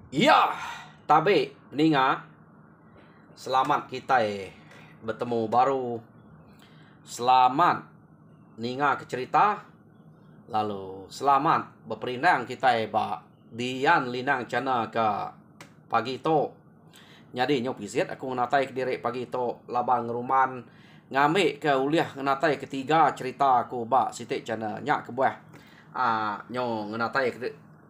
Iya, tapi ninga, selamat kita bertemu baru. Selamat ninga ke cerita. Lalu selamat berperindang kita ba dian linang cana ke pagi to. Jadi nyok pisit aku ngatai ke diri pagi to labang ruman ngame ke uliah ngatai ketiga cerita aku ba sitik cana nyak ke buah. Nyo ngatai ke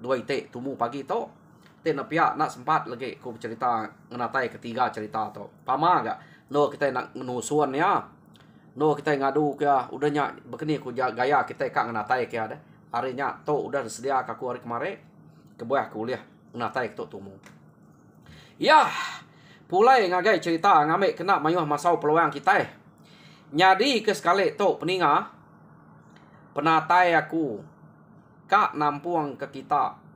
dua ite tumu pagi to. Tin pia nak sempat lagi ku cerita ngatai ketiga cerita to. Pama gak? No kita nak nusuan ya. No kita ngadu kya udah nyak begini ku gaya kita kak ngatai kya deh. Harinya to udah sedia kaku hari kemarin ke buah kuliah ngatai to tumu. Ya, pulai ngagai cerita ngame kena mayuh masau peluang kita. Nyadi ke sekali to peninga penatai aku kak nampuang ke kita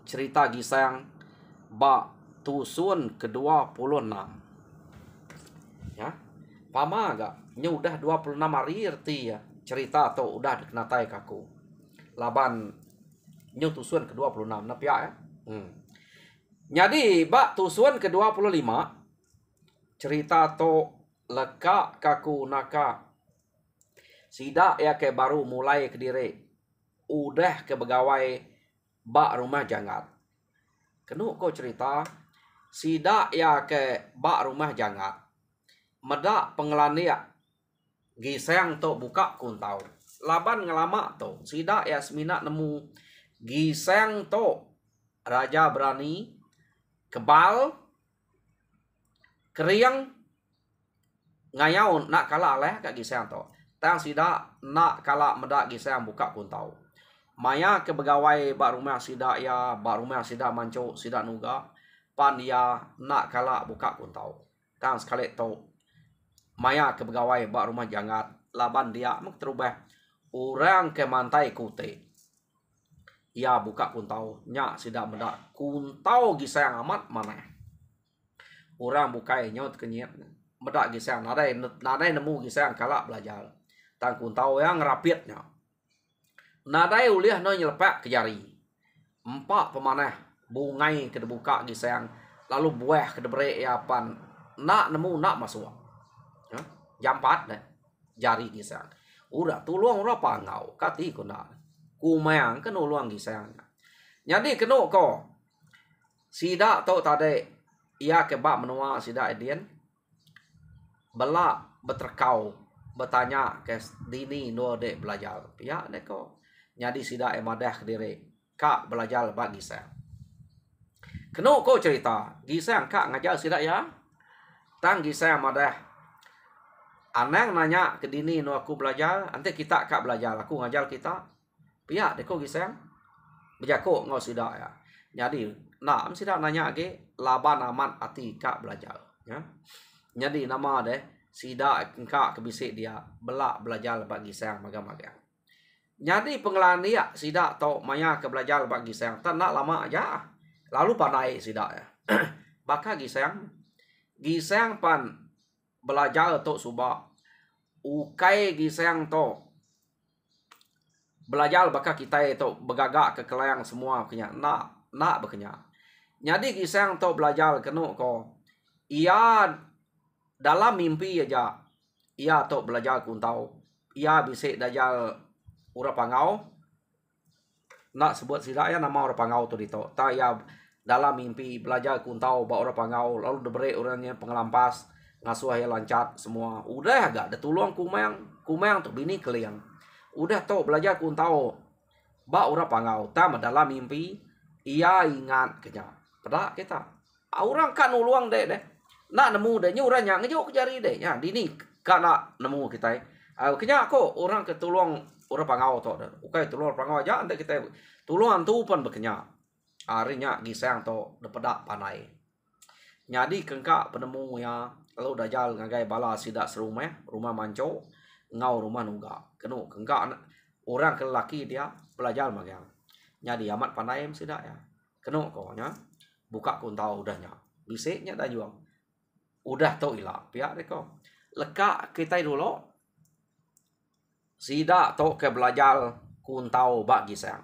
cerita gisang ba tusun ke-26. Ya. Pama agak nya udah 26 hari erti ya. Cerita to udah kenatai kaku. Laban nya tusun ke-26 na pia ya. Jadi ba tusun ke-25 cerita to leka kaku naka sida ya ke baru mulai ke diri udah ke begawai ba rumah jangat. Kenu ko cerita sida ya ke ba rumah jangat. Meda pengelania giseng to buka kuntau. Laban ngelama to sida ya semina nemu giseng to raja berani kebal keriang ngayaun nak kala leh kak giseng to. Tang sida nak kala meda giseng buka kuntau. Maya ke begawai ba rumah sida ya ba rumah sida manco sida nuga pan ya nak kala buka kuntau. Tang sekali to maya ke begawai ba rumah jangat laban dia mek terubah orang ke mantai kute. Ya buka kuntau nya sida meda kuntau gisang amat mana. Orang bukai nyot kenyet meda gisang nadai nemu gisang kala belajar. Tang kuntau yang rapitnya. Nadai uliah no nyelepak ke jari. Empat pemanah bungai ke buka gisang lalu buah ke debre ya pan nak nemu nak masuk. Jam 4 deh jari gisang. Udah tuluang ora pangau kati ko na. Kumayang kenu luang gisang. Jadi kenu ko sida to tade ia ke ba menua sida edien bela beterkau bertanya ke dini no de belajar. Ya ne ko nyadi sida emadah ke diri kak belajar ba gisang. Kenu ko cerita gisang kak ngajar sida ya. Tang gisang madah anang nanya ke dini no aku belajar, ante kita kak belajar, aku ngajar kita. Pihak deko gisang. Bejako ngau sida ya. Jadi, nak sida nanya ke laban aman ati kak belajar, ya. Jadi nama deh sida kak kebisik dia belak belajar bagi gisang magang-magang. Jadi pengelan dia sida to maya ke belajar bagi gisang, tan nak lama aja. Lalu pandai sida ya. Baka gisang pan belajar to subak ukai gisang to belajar baka kita itu begagak ke kelayang semua kenya nak bekenya. Jadi gisang to belajar kenu ko ia dalam mimpi aja ia to belajar kuntau ia bisa dajal ura pangau nak sebut sida ya nama ura pangau tu dito ta ya dalam mimpi belajar kuntau ba ura pangau lalu debre orangnya pengelampas ngasuh ya lancat semua udah agak ada tuluang kumang tuh bini keliang udah to belajar kuntau ba ura pangau ta dalam mimpi ia ingat kenya pada kita orang kan uluang deh nak nemu deh nyuranya ngejuk jari deh ya dini kana nemu kita kenya ko orang ketuluang ura pangau to ukai tuluang pangau aja ante kita tuluang tu pan bekenya arinya gisang to depedak panai nyadi kengka penemu ya lalu dajal ngagai bala sida serumah rumah manco ngau rumah nuga kenu kengka orang kelaki dia belajar magang nyadi amat pandai sida ya kenu konya buka kuntau udahnya bisiknya dah juang udah to ila pihak deko leka kita dulu sida to ke belajar kuntau bak gisang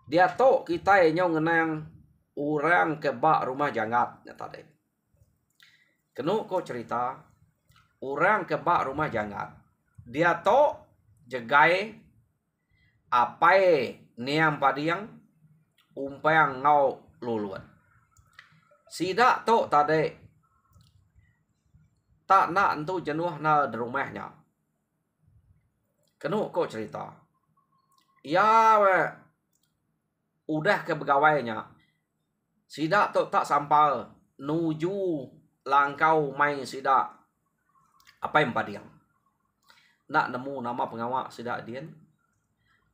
dia to kita nyong ngenang orang ke bak rumah jangat nya tadi. Kenu ko cerita orang ke bak rumah jangat. Dia to jegai apai niam padiang umpang ngau luluan. Sida to tadi tak nak entu jenuh na di rumahnya. Kenu ko cerita. Ya udah ke pegawainya. Sida to tak sampai nuju langkau main sida apa yang padiang. Nak nemu nama pengawak sida dian.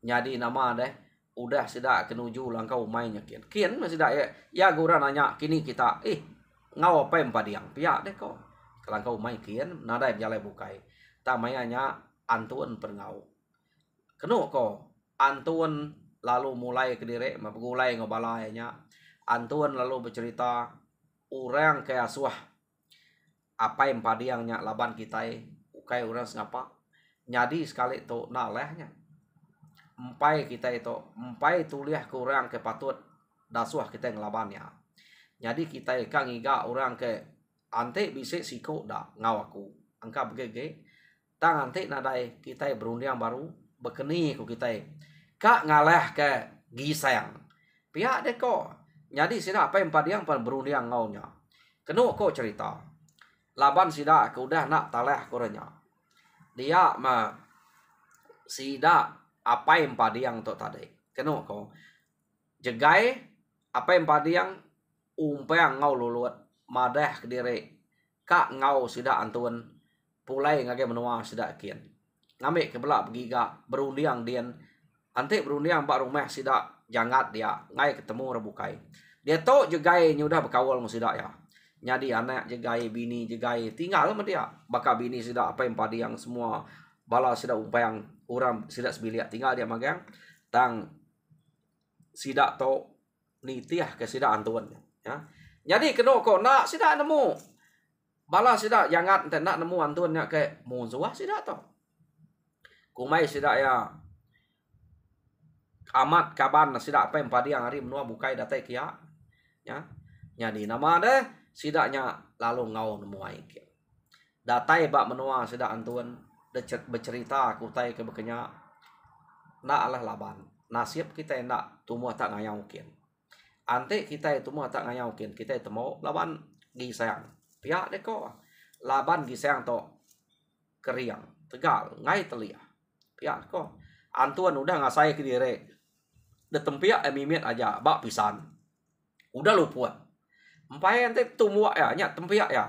Jadi nama deh udah sida kenuju langkau mainnya kian. Kian sida ya gura nanya kini kita ngau apa yang padiang. Pihak deh kok. Langkau main kian nada jalai bukai. Tamayanya antun pengau. Kenu ko antun lalu mulai ke diri mapulai ngobalaynya. Antun lalu bercerita orang ke asuah apa yang padiangnya laban kita ukai orang ngapa. Jadi sekali tu nak lehnya. Empai kita itu empai tuliah ke orang ke patut dasuah kita ngelabannya. Jadi kita kang iga orang ke ante bisa siko dak ngawaku. Angka begege tang ante nadai kita berundang baru bekeni ku kita. Kak ngalah ke gisayang. Pihak deh kok. Jadi sida apa yang padiang pan berundang ngaunya. Kenu kok cerita. Laban sida ke udah nak taleh korenya. Dia ma sida apa yang padiang tu tadi. Kenu ko jegai apa yang padiang umpang ngau luluat madah ke diri kak ngau sida antun pulai ngage menua sida kian. Ngambil ke belak begiga berundang dian ante berundang bak rumah sida jangat dia ngai ketemu rebukai. Dia to jegai nyudah berkawal mu sida ya. Jadi anak jegai bini jegai tinggal sama dia. Baka bini sida apa yang padiang semua bala sida umpang orang sida sebiliak tinggal dia magang tang sida to nitiah ke sida antun ya. Jadi keno ko nak sida nemu bala sida jangat ente nak nemu antunnya ke musuh sida to. Kumai sida ya amat kaban sida apa yang padiang hari menua bukai datai kia ya. Jadi nama deh sidaknya lalu ngau nemu ai kia. Datai bak menua sida antun bercerita kutai ke bekenya nak alah laban nasib kita nak tumua tak ngayau kian ante kita tumua tak ngayau kian kita temu laban gisayang pihak deko laban gisayang to keriang tegal ngai telia pihak ko antuan udah ngasai ke diri de tempiak mimit aja bak pisan udah lupuan empai ante tumua ya nya tempiak ya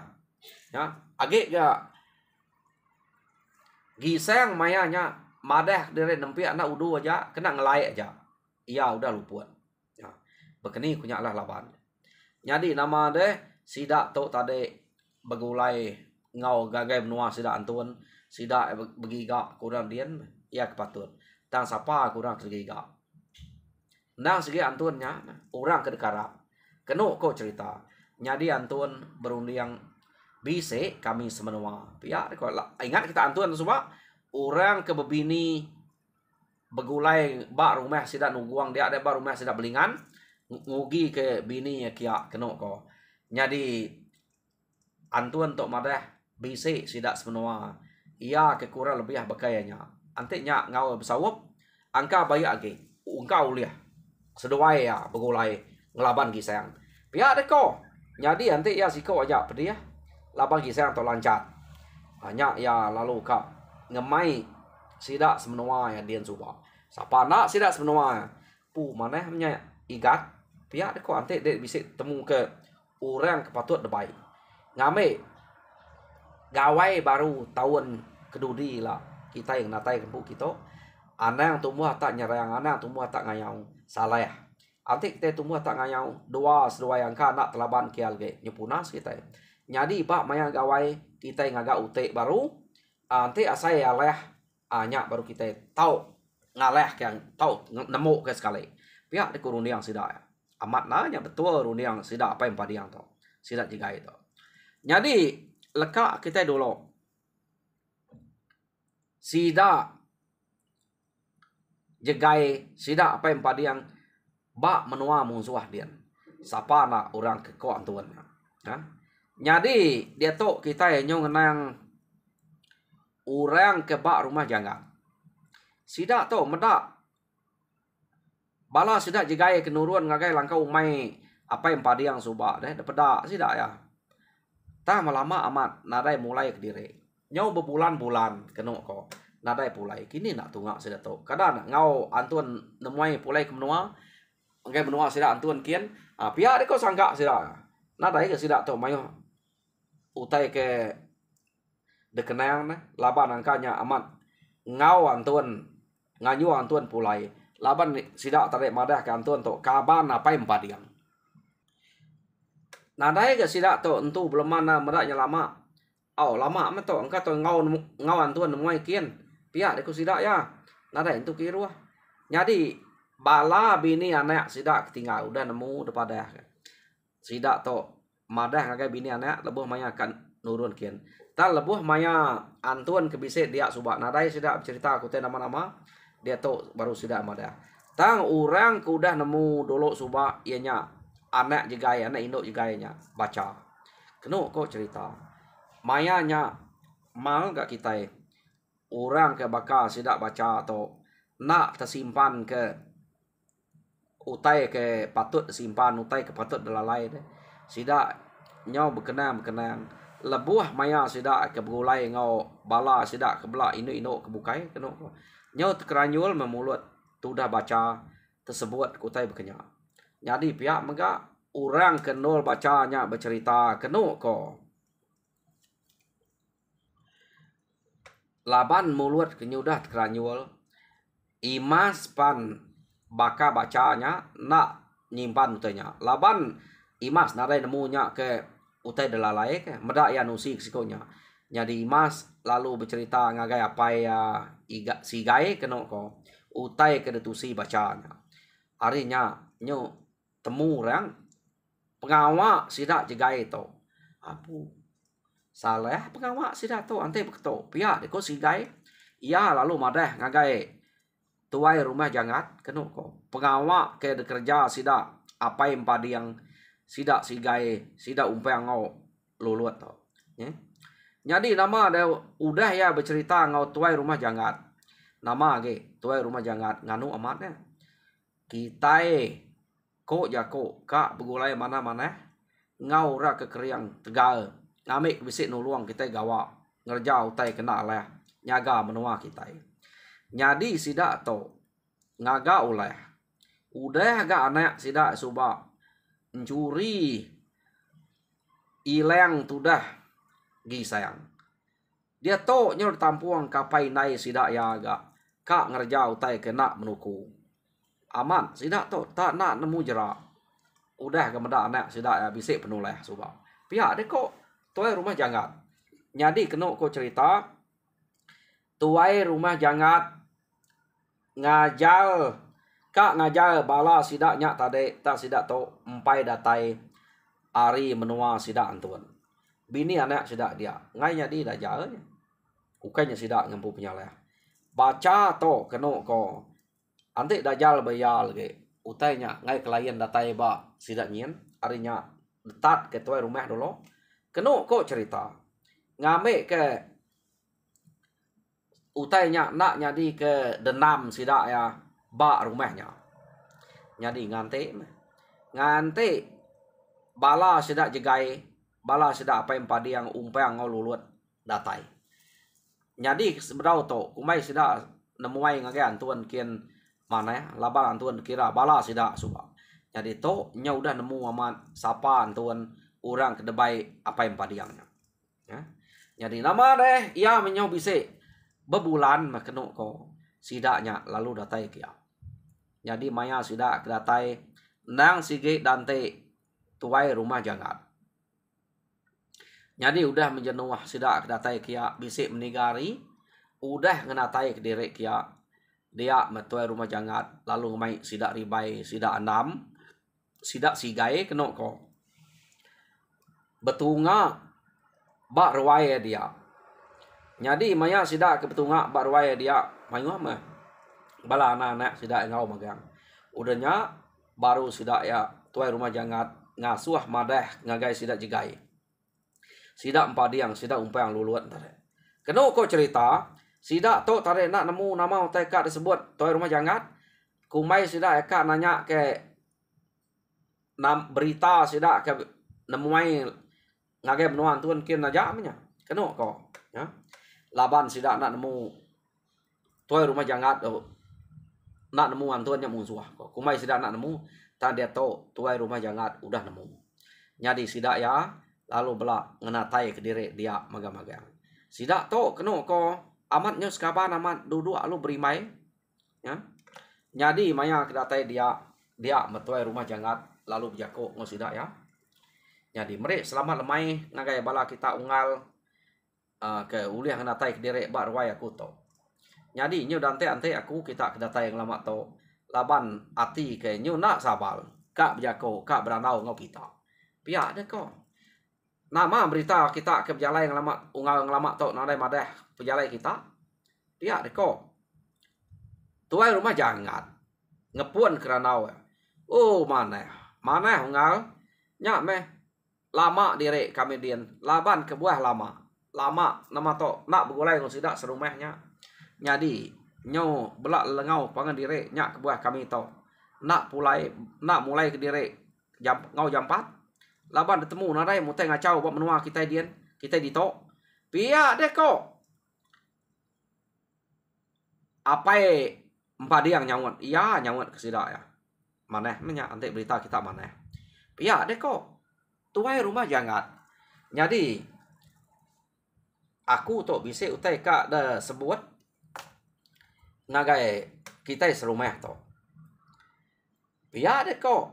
age ya gisang mayanya madah dari nempiak nak udu aja kena ngelai aja. Iya udah lupuan. Ya. Bekeni kunyak lah laban. Jadi nama deh sida to tadi begulai ngau gagai menua sida antun sida begiga kurang dian ya kepatut. Tang sapa kurang tergiga. Nang segi antunnya orang kedekara. Kenu kok cerita. Jadi antun berunding bise kami semenua. Ya, ingat kita antun semua orang ke bebini begulai bak rumah sida nungguang dia ada bak rumah sida belingan ngugi ke bini ya kia keno ko. Jadi antun tok madah bise sida semenua. Ia ke kurang lebih bekayanya. Antiknya ngau besawup angka bayak age. Ungkau liah. Seduai ya begulai ngelaban gisang. Pihak deko. Jadi antik ya siko aja pedih labang gisang atau lancat. Hanya ya lalu kak ngemai sida semenua ya dian suba. Sapa nak sida semenua. Pu mana hanya igat. Pihak deko antik dek bisa temu ke orang kepatut debai. Ngame gawai baru tahun kedudi lah kita yang natai kempuk kita. Anang tumbuh tak nyerang anang tumbuh tak ngayau. Salah ya. Antik kita tumbuh tak ngayau dua yang anak telaban kial ge nyepunas kita. Jadi pak maya gawai kita yang agak utek baru nanti asai aleh anyak baru kita tahu ngaleh yang tahu nemu ke sekali pihak di kurun yang sida amat nanya betul runi yang sida apa yang padiang to sida juga itu. Jadi leka kita dulu sida jegai sida apa yang padiang bak menua musuh dian sapa nak orang ke ko antuan. Ha? Jadi dia tu kita nyo ngenang orang ke bak rumah jangan. Sidak tu medak bala sidak jegai kenurun ngagai langkau umai apa yang padiang subak deh pedak sidak ya. Ta lama amat nadai mulai ke diri. Nyau berbulan-bulan kenok ko. Nadai pulai. Kini nak tunggak sidak tu. Kadang ngau antuan nemuai pulai ke menua. Ngai menua sidak antuan kian. Pihak dia ko sanggak sidak. Nadai ke sidak tu mayo utai ke dekenang laban angkanya amat ngau antuan nganyu antuan pulai. Laban sidak tarik madah ke antuan tu kaban apa yang padiang. Nadai ke sidak tu entu belum mana meraknya lama. Lama amat tu engkau tu ngau antuan nemuai kian. Pihak deku sidak ya. Nadai entu kiru. Jadi bala bini anak sidak ketinggal udah nemu depada. Sidak tu madah ngagai bini anak lebuh maya akan nurun kian. Ta lebuh maya antuan kebisit dia subak. Nadai sidak bercerita aku teh nama-nama. Dia tu baru sidak madah. Tang orang ku udah nemu dulu subak ianya anak jegai, anak induk jegainya baca. Kenu kok cerita. Mayanya mal gak kita orang ke bakal sidak baca atau nak tersimpan ke utai ke patut simpan utai ke patut dalalai deh. Sidak nyau berkenang lebuh maya sidak ke berulai ngau bala sidak ke belak induk kebukai kenu nyau keranyul memulut tu dah baca tersebut utai berkenyak. Jadi pihak megak orang kenal bacanya bercerita kenu ko. Laban mulut kenyudah keranyul. Imas pan baka bacanya nak nyimpan utainya. Laban imas narai nemunya ke utai dalalai ke medak ya nusi sikonya. Jadi imas lalu bercerita ngagai apa ya sigai kenu ko. Utai ke detusi bacanya. Harinya nyu temu orang pengawak sidak jegai to. Apu salah pengawak sidak to ante beketo. Pihak deko sigai. Ia lalu madah ngagai tuai rumah jangat kenu ko. Pengawak ke kerja sidak apa yang padiang sidak sigai sidak umpai ngau lulut to. Jadi nama dia udah ya bercerita ngau tuai rumah jangat. Nama ge tuai rumah jangat nganu amatnya. Kita ko jako kak begulai mana-mana ngau ra ke kriang tegal ngamik bisik nuluang kita gawa ngerja utai kena lah nyaga menua kita. Jadi sidak to ngaga oleh udah agak anak sidak subak mencuri ileng tudah gisayang. Dia to nyor tampuang kapai nai sidak ya agak kak ngerja utai kena menuku. Aman sidak tu tak nak nemu jerak. Udah kemedak anak sidak ya bisik penoleh subak. Pihak dia kok tuai rumah jangat. Jadi kena kok cerita tuai rumah jangat ngajal kak ngajal bala sidaknya tadi tak sidak tu empai datai ari menua sidak antuan. Bini anak sidak dia ngainya di dajal. Ukainya sidak ngempu penyaleh. Baca to kena ko ante dajal bayal ge utainya ngai klien datai ba sidak nyen arinya detat ke tuai rumah dulu kenu kok cerita ngame ke utainya nak nyadi ke denam sidak ya ba rumahnya nyadi ngante bala sidak jegai bala sidak apa yang padi yang umpang ngau lulut datai nyadi seberau to kumai sidak nemuai ngagai antuan kian mana ya laban antuan kira bala sidak subak. Jadi to nya udah nemu amat sapa antuan orang kedebai apa yang padiangnya. Ya. Jadi nama deh ia menyau bisik bebulan makenu ko sidaknya lalu datai kia. Jadi maya sidak datai nang sige dante tuai rumah jangat. Jadi udah menjenuh sidak datai kia bisik menigari udah ngenatai ke diri kia dia metuai rumah jangat lalu ngemai sidak ribai sidak enam sidak sigai kena ko betunga bak ruai dia jadi maya sidak ke betunga bak ruai dia mayu mah bala anak-anak sidak ngau magang udahnya baru sidak ya tuai rumah jangat ngasuh madah ngagai sidak jegai. Sidak empadiang, sidak umpang luluat tare. Keno ko cerita, sidak to tare nak nemu nama utai kak disebut tuai rumah jangat. Kumai sidak eka nanya ke berita sidak ke nemu mai ngagai menuan tuan kin aja amnya. Keno ko, ya. Laban sidak nak nemu tuai rumah jangat nak nemu antuan yang musuh ko. Kumai sidak nak nemu tan dia to tuai rumah jangat udah nemu. Nyadi sidak ya lalu belak ngenatai ke diri dia magang-magang. Sidak to keno ko amatnya sekaban amat duduk alu berimai, ya. Nyadi maya kedatai dia metuai rumah jangat lalu berjako ngosidak ya. Jadi mereka selamat lemai ngagai bala kita ungal ke uliah ngenatai ke diri bak ruai aku to. Jadi nyu dante ante aku kita kedatai yang lama to laban ati ke nyu nak sabal kak berjako kak beranau ngau kita. Pihak deh ko. Nama berita kita ke berjalan yang lama ungal yang lama to nadai madah berjalan kita. Pihak deh ko. Tuai rumah jangat ngepuan keranau. Oh mana ungal nyak meh lama diri kami dian laban ke buah lama nama to nak begulai ngau sidak serumahnya. Nyadi nyo belak lengau pangan diri nyak ke buah kami to nak mulai ke diri jam 4 laban ketemu narai mutai ngacau buat menua kita dian kita di to pia deh ko apa empadi yang nyawat iya nyawat ke sidak ya maneh menyak antek berita kita maneh pia deh ko tuai rumah jangat. Jadi aku to bisa utai kak dah sebut ngagai kita serumah to. Pia deh ko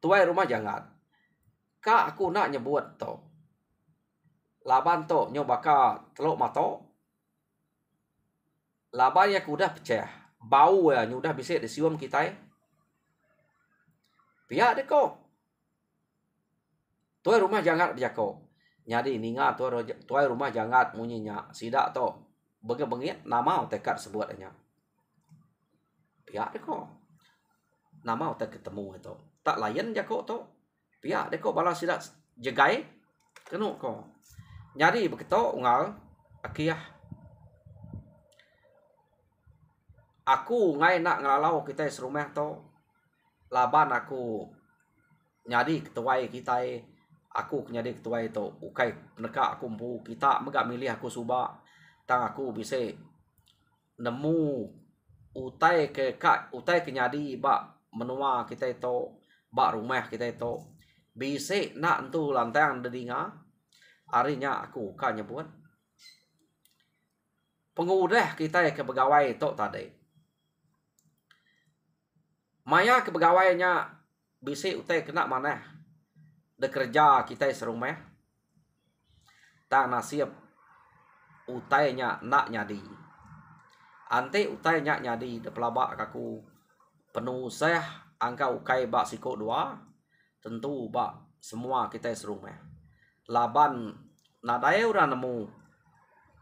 tuai rumah jangat. Kak aku nak nyebut to. Laban to nyobaka teluk mato. Laban ya kudah pecah. Bau ya nyudah bisa disium kita. Pia deh ko tuai rumah jangat berjako. Jadi ninga tuai rumah jangat munyinya sidak to bengit nama tekad sebutnya. Pihak deko. Nama utek ketemu itu. Tak layan jako to. Pihak deko balas sidak jegai kenu ko. Jadi begitu ungal akiyah. Aku ngai nak ngelalau kita serumah to. Laban aku nyadi ketuai kita aku nyadi ketuai itu ukai peneka aku mpu kita megak milih aku suba tang aku bisa nemu utai ke nyadi bak menua kita itu bak rumah kita itu bisa nak entu lantang dedinga harinya aku kan nyebut pengudah kita ke pegawai itu tadi maya ke pegawainya bisa utai kena mana kerja kita serumah tak nasib utainya nak nyadi ante utainya nyadi de pelabak aku penuh seh angka ukai bak siko dua tentu bak semua kita serumah laban nadai orang nemu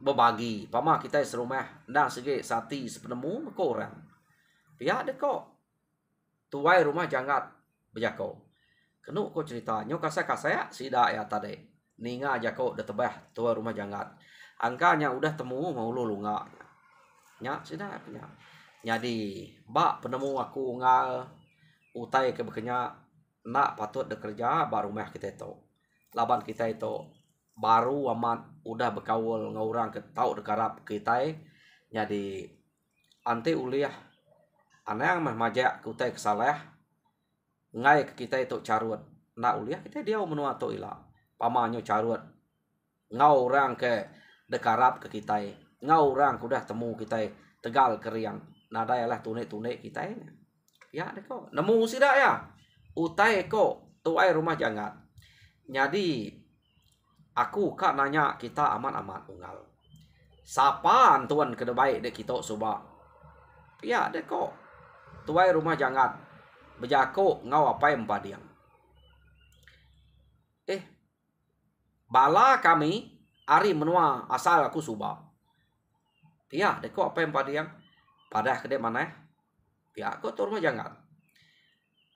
berbagi pama kita serumah dan segi sati sepenemu orang pihak deko tuai rumah jangat berjako. Kenu ko cerita nyo kasa sida ya tadi ninga jako de tebah tua rumah jangat angkanya udah temu mau lu nga nya sida punya jadi bak penemu aku ngal utai ke bekenya nak patut de kerja baru rumah kita itu laban kita itu baru amat udah berkaul ngaurang ke tau dekarap kita jadi ante uliah anang mah majak kutai kesalah ngai ke kita itu carut nak uliah kita dia menua to ila pamanyo carut ngau orang ke dekarap ke kita ngau orang kudah temu kita tegal keriang nada lah tunai kita ya deko nemu sida ya utai ko tuai rumah jangat jadi aku kak nanya kita aman-aman unggal sapa tuan ke baik dek kita coba ya deko tuai rumah jangat berjako ngau apa yang padiang. Bala kami ari menua asal aku suba. Pia deko apa yang padiang. Padah kedek mana? Pia aku tur rumah jangan.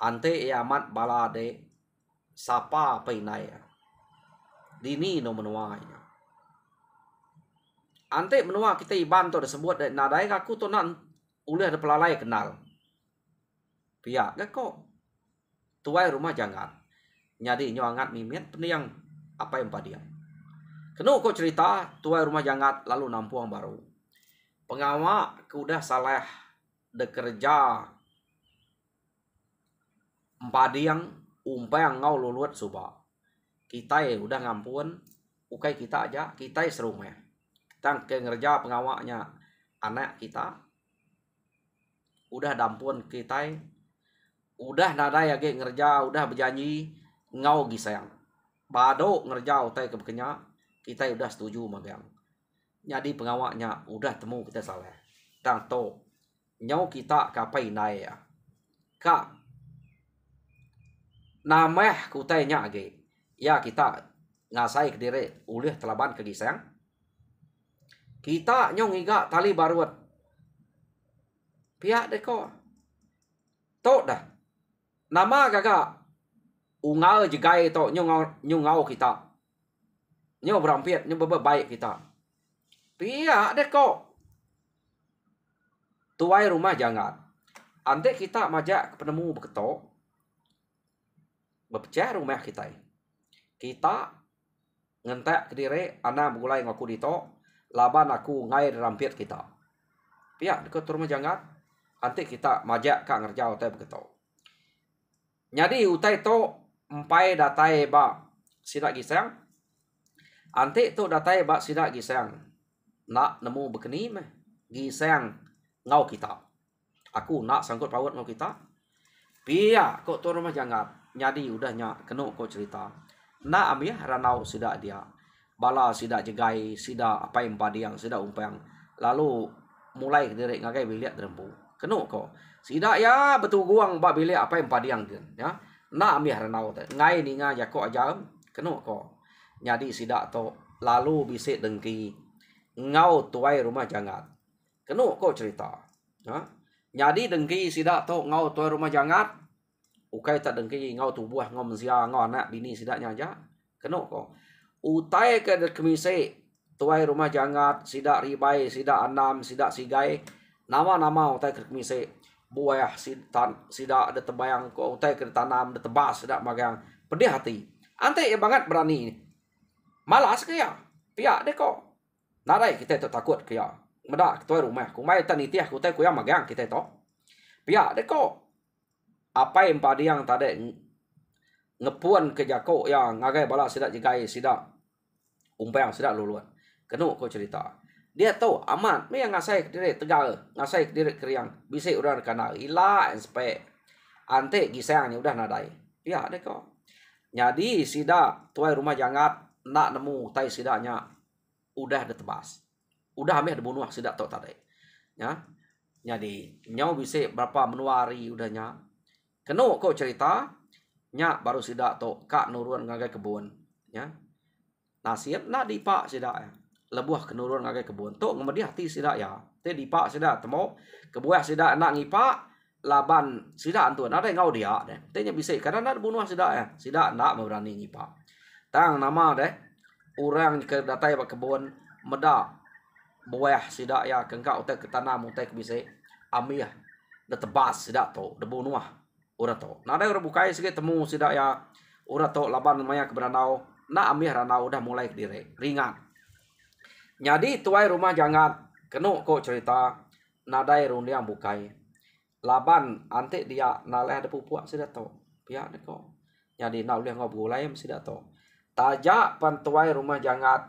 ante amat balade sapa painai dini no menuanya ante menua kita iban to disebut nadai aku to nan uleh ada pelalai kenal pihak kok tuai rumah jangan nyadi nyoangat mimian peniang apa yang padiang kenu kok cerita tuai rumah jangat lalu nampuang baru pengawa kudah salah dekerja empadiang umpang ngau luluat suba kita udah ngampun ukai kita aja kita serumah tang ke ngerja pengawaknya anak kita udah dampun kita udah nada ya ge ngerja udah berjanji ngau gisayang bado ngerja utai kebekenya kita udah setuju magang jadi pengawaknya udah temu kita salah tang to nyau kita kapai nai ya kak nameh kutainya ge ya kita ngasai ke diri ulih telaban ke gisayang kita nyong iga tali baruat pihak deko to dah nama gaga ungal jegai to nyungau kita nyo berampiat nyo baik kita pihak deko tuai rumah jangan ante kita majak ke penemu beketo bepecah rumah kita ngentek ke diri anak mulai ngaku dito laban aku ngai rampiat kita pihak deko rumah jangan ante kita majak ka ngerjau teh beketo nyadi utai to empai datai ba sidak gisang ante to datai ba sidak gisang nak nemu bekeni meh gisang ngau kita aku nak sangkut paut ngau kita pia kok to rumah jangan nyadi udah nyak kenu kok cerita nak amia ranau sidak dia bala sidak jegai sidak apa yang padiang sidak umpang lalu mulai direk ngagai biliat derempu kenu kok sidak ya betul guang ba bilik apa yang padiang dia ya na amih ranau teh ngai ni nga jako aja kenu kok nyadi sidak to lalu bisik dengki ngau tuai rumah jangat kenu kok cerita ya nyadi dengki sidak to ngau tuai rumah jangat ukai tak dengki ngau tubuh ngau mensia ngau anak bini sidaknya aja kenu kok utai ke kemise tuai rumah jangat sidak ribai sidak anam sidak sigai nama-nama utai ke kemise buah sidak ada tebayang ko utai ke tanam ada tebas sidak magang pedih hati ante ya banget berani malas ke ya pihak deh kok nadai kita tu takut ke ya medak tuai rumah kumai tan itiah utai ku yang magang kita to pihak deh kok apa yang padiang tadi ngepuan ke jako yang ngagai bala sidak jegai sidak umpang sidak luluan kenu kok cerita dia tahu amat me yang ngasai diri tegal ngasai diri kriang bisa udah kana ila spe ante gisangnya udah nadai ya deh kok jadi sidak tuai rumah jangat nak nemu tai sidaknya udah ditebas udah ameh dibunuh sidak tok tadi ya jadi nyau bisa berapa menuari udahnya kenu kok cerita nya baru sidak tok kak nurun ngagai kebun ya nasib nak dipak sidak ya lebuah kenurun ngagai kebun tok ngemedi hati sidak ya te dipak sidak temo kebuah sidak nak ngipak laban sidak antuan ada ngau dia deh te nya bisa karena nak bunuh sidak ya sidak nak berani ngipak tang nama deh orang ke datai bak kebun meda buah sidak ya kengkau utai ke tanam utai ke bisa amih de tebas sidak to de bunuh ora to nada ora bukai sikit temu sidak ya ora to laban maya ke beranau na amih ranau udah mulai ke dire ringan nyadi tuai rumah jangan kenu kok cerita nadai rundiang bukai laban ante dia naleh ada pupuk sidak to pihak de kok nyadi na ulih ngobulai sidak to tajak pan tuai rumah jangan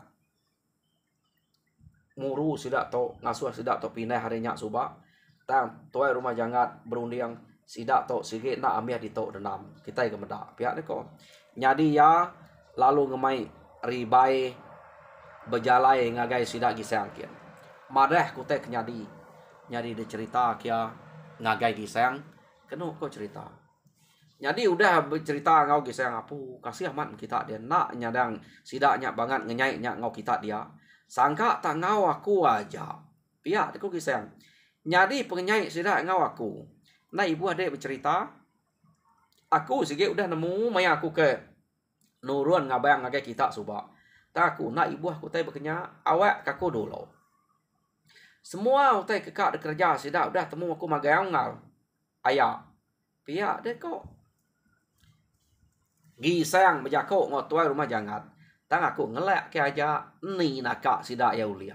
muru sidak to ngasuh sidak to pindah harinya suba tang tuai rumah jangan berundiang sidak to sige nak amih di to denam kita ke meda pihak ni ko nyadi ya lalu ngemai ribai berjalai ngagai sidak gisang kian madah kutek nyadi de cerita kia ngagai gisang kenu ko cerita nyadi udah bercerita ngau gisang apu kasih amat kita dia nak nyadang sidaknya banget ngenyai nya ngau kita dia sangka tak ngau aku aja pihak ko gisang nyadi pengenyai sidak ngau aku nah ibu adik bercerita Aku sikit udah nemu maya aku ke nurun ngabayang ngagai kita subak. Tak aku nak ibu aku tai berkenya awak kaku dulu. Semua utai kekak de kerja sida udah temu aku magayang ngal. Ayah. Pihak deh kok. Gisang berjakok ngotuai rumah jangat. Tang aku ngelak ke aja ni nakak sida ya ulia.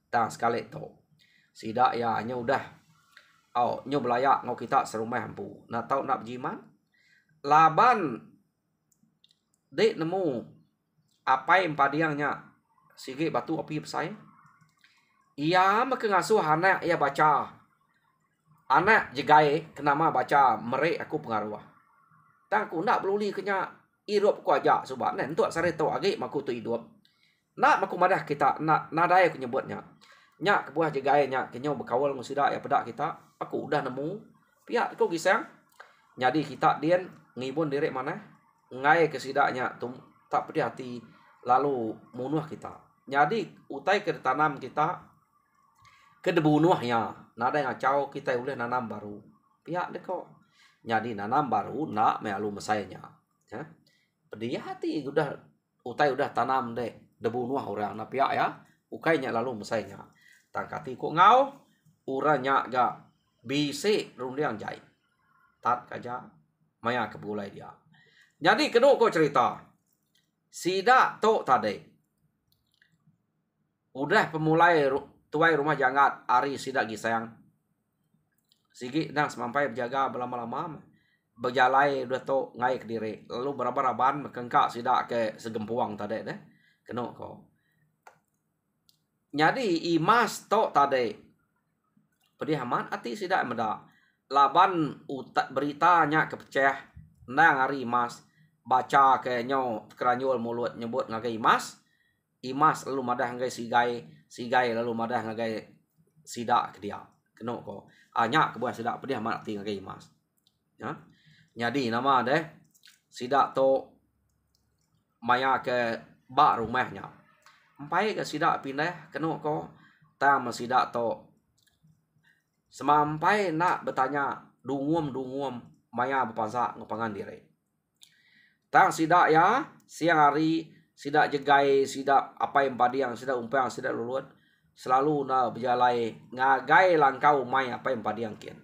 Tang sekali tu. Sida ya nya udah. Oh, nyo belayak ngau kita serumah hampu. Nak tahu nak berjiman? Laban dek nemu apa yang padiangnya sigi batu api besai. Ia maka ngasuh anak ia baca. Anak jegai kenama baca merek aku pengaruh. Tang aku nak beluli kenya irup ku aja sebab nen tu sare tu agi maku tu hidup. Nak maku madah kita nak nadai aku nyebutnya. Nya kebuah jegai nya kenyo berkawal ngusida ya pedak kita. Aku udah nemu pihak kau gisang. Jadi kita dien ngibun diri mana? Ngai kesidaknya tu tak pedih hati lalu munuh kita. Jadi utai ke tanam kita ke debunuhnya. Nada ngacau kita boleh nanam baru. Pihak dek kok. Jadi nanam baru nak mealu mesainya. Ya. Pedih hati udah utai udah tanam dek debunuh orang na pihak ya. Ukainya lalu mesainya. Tangkati kok ngau uranya ga bisi rundiang jai. Tat kaja maya kebulai dia. Jadi kedua kok cerita. Sida tok tadi. Udah pemulai tuai rumah jangat ari sida gisayang. Sigi nang semampai berjaga berlama-lama. Berjalai udah tok ngai ke diri. Lalu berapa-raban mekengkak sida ke segempuang tadi deh. Kena kok. Jadi imas tok tadi. Pedih amat ati sida meda. Laban beritanya kepecah nang hari imas baca ke nyo keranyul mulut nyebut ngagai imas lalu madah ngagai sigai lalu madah ngagai sida ke dia kena ko anya ke buah sida pedih amat ati ngagai imas ya jadi nama deh sida to maya ke bak rumahnya empai ke sida pindah kena ko tam sida to semampai nak bertanya dungum maya berpansa ngepangan diri. Tang sida ya siang hari sida jegai sida apa yang padiang sida umpang sida lulut selalu na berjalai ngagai langkau mai apa yang padiang kian.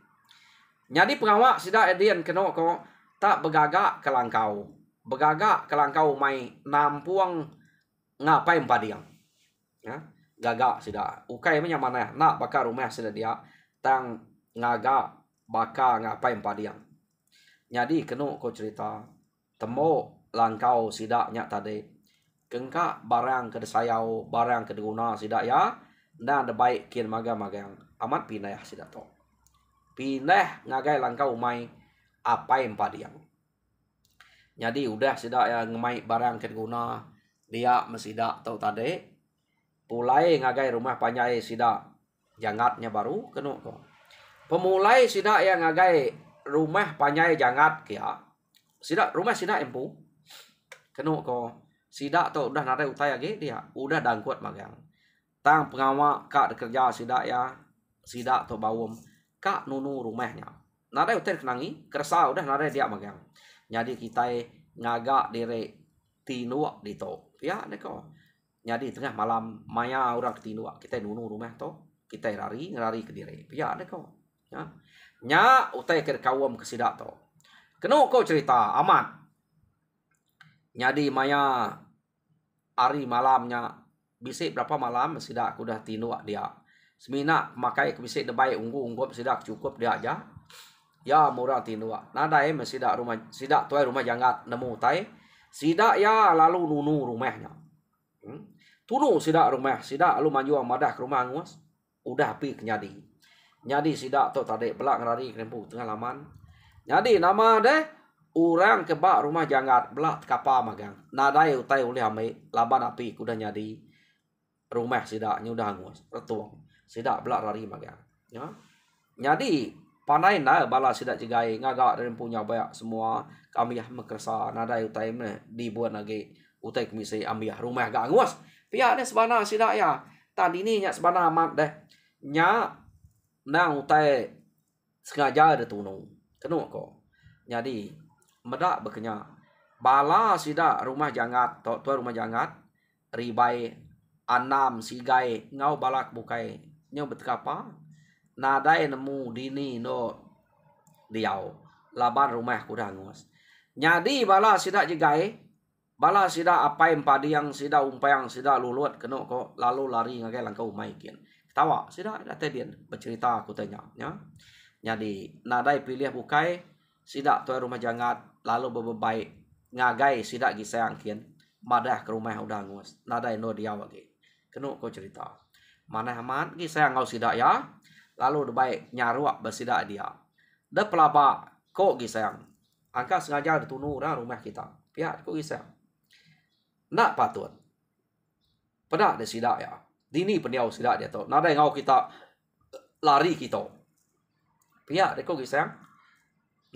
Jadi pengawak sida edian kena ko tak begagak ke langkau. Begagak ke langkau mai nampuang ngapai yang padiang. Ya, gagak sida. Ukai punya mana nak bakar rumah sida dia tang ngagak bakar ngapai yang padiang. Jadi kena ko cerita temu langkau sidaknya tadi. Kengka barang ke desayau, barang ke deguna sidak ya. Dan ada baik kian magang-magang. Amat pindah sidak to. Pindah ngagai langkau mai apa yang padiang. Jadi udah sidak ya ngemai barang ke deguna. Dia mesidak to tadi. Pulai ngagai rumah panjai sidak. Jangatnya baru kena ko. Pemulai sidak yang ngagai rumah panjai jangat kia. Sida rumah sida empu. Kena ko sida tu udah nada utai lagi dia. Udah dangkuat magang. Tang pengawak kak kerja sida ya. Sida tu bawum kak nunu rumahnya. Nada utai kenangi kersa udah nada dia magang. Jadi kita ngagak diri tinuak di to. Ya neko. Jadi tengah malam maya orang tinuak kita nunu rumah to. Kita lari ke diri. Ya neko. Ya. Nya utai ke kawam ke sida to. Kena kau cerita amat. Jadi maya hari malamnya bisik berapa malam sidak aku dah tinuak dia. Semina makai bisik debai unggu sidak cukup dia aja. Ya murah tinuak. Nada sidak rumah sidak tuai rumah jangat nemu tai. Sidak ya lalu nunu rumahnya. Tunu sidak rumah sidak lalu maju madah ke rumah angus. Udah api kenyadi. Nyadi sidak tu tadi belak lari kempu tengah laman. Jadi nama deh orang kebak rumah jangat belak kapal magang. Nadai utai oleh amai laban api kuda nyadi rumah sidak nyudah angus retuang sidak belak lari magang. Ya. Jadi pandai na bala sidak jegai ngagak dan punya banyak semua kami yang mekersa nadai utai me dibuat lagi utai komisi ambiah rumah gak angus. Pihak ni sebana sidak ya. Tadi ni nya sebana amat deh. Nya nang utai sengaja ada tunung. Kena ko. Jadi medak bekenya. Bala sida rumah jangat, tuan rumah jangat, ribai anam sigai ngau balak bukai nyo betkapa. Nadai nemu dini no diau laban rumah kudangus. Nyadi bala sida jegai, bala sida apai padiang sida umpayang sida lulut keno ko lalu lari ngagai langkau maikin. Tawa sida date dia bercerita aku tanya nya. Nyadi nadai pilih bukai sida tuan rumah jangat lalu bebebai ngagai sida gisayang kian madah ke rumah udangus. Nadai no diau lagi. Keno ko cerita. Mana aman gisayang ngau sida ya. Lalu debai nyaruak bersida dia. De pelaba kok gisayang. Angka sengaja ditunu dah rumah kita. Pihak kok gisayang. Nak patut. Pada de sida ya. Dini peniau sida dia tu. Nada ngau kita lari kita. Pihak de kok gisayang.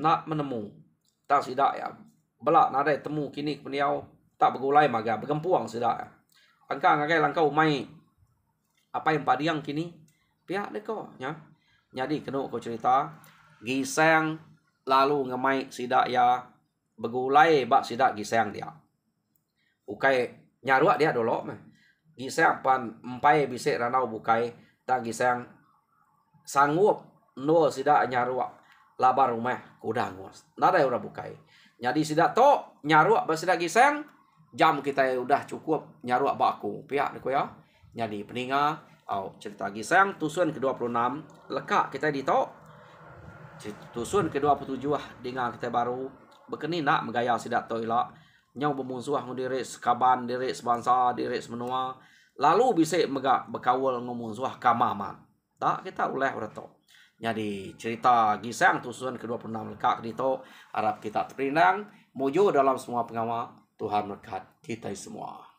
Nak menemu. Tak sida ya. Belak nada temu kini peniau tak bergulai maga bergempuang sida ya. Angka ngagai langkau mai apa yang padiang kini pihak deko nya. Jadi kena ko cerita gisang lalu ngemai sida ya begulai bak sida gisang dia. Ukai nyaruak dia dolo mah. Gisang pan empai bisik ranau bukai tang gisang sanggup no sida nyaruak labar rumah kudangus. Nada ora bukai. Jadi sida to nyaruak bak sida gisang jam kita udah cukup nyaruak baku. Pihak deko ya. Jadi peninga cerita gisang tusun ke-26 lekak kita ditok tusun ke-27 dengan kita baru bekeni nak megaya sidak toila nyau bermusuh ngudiri sekaban diri sebangsa diri semenua lalu bisa megak berkawal ngumusuh kamaman tak kita oleh reto. Jadi cerita gisang tusun ke-26 lekak ditok harap kita terpinang muju dalam semua pengawal Tuhan berkat kita semua.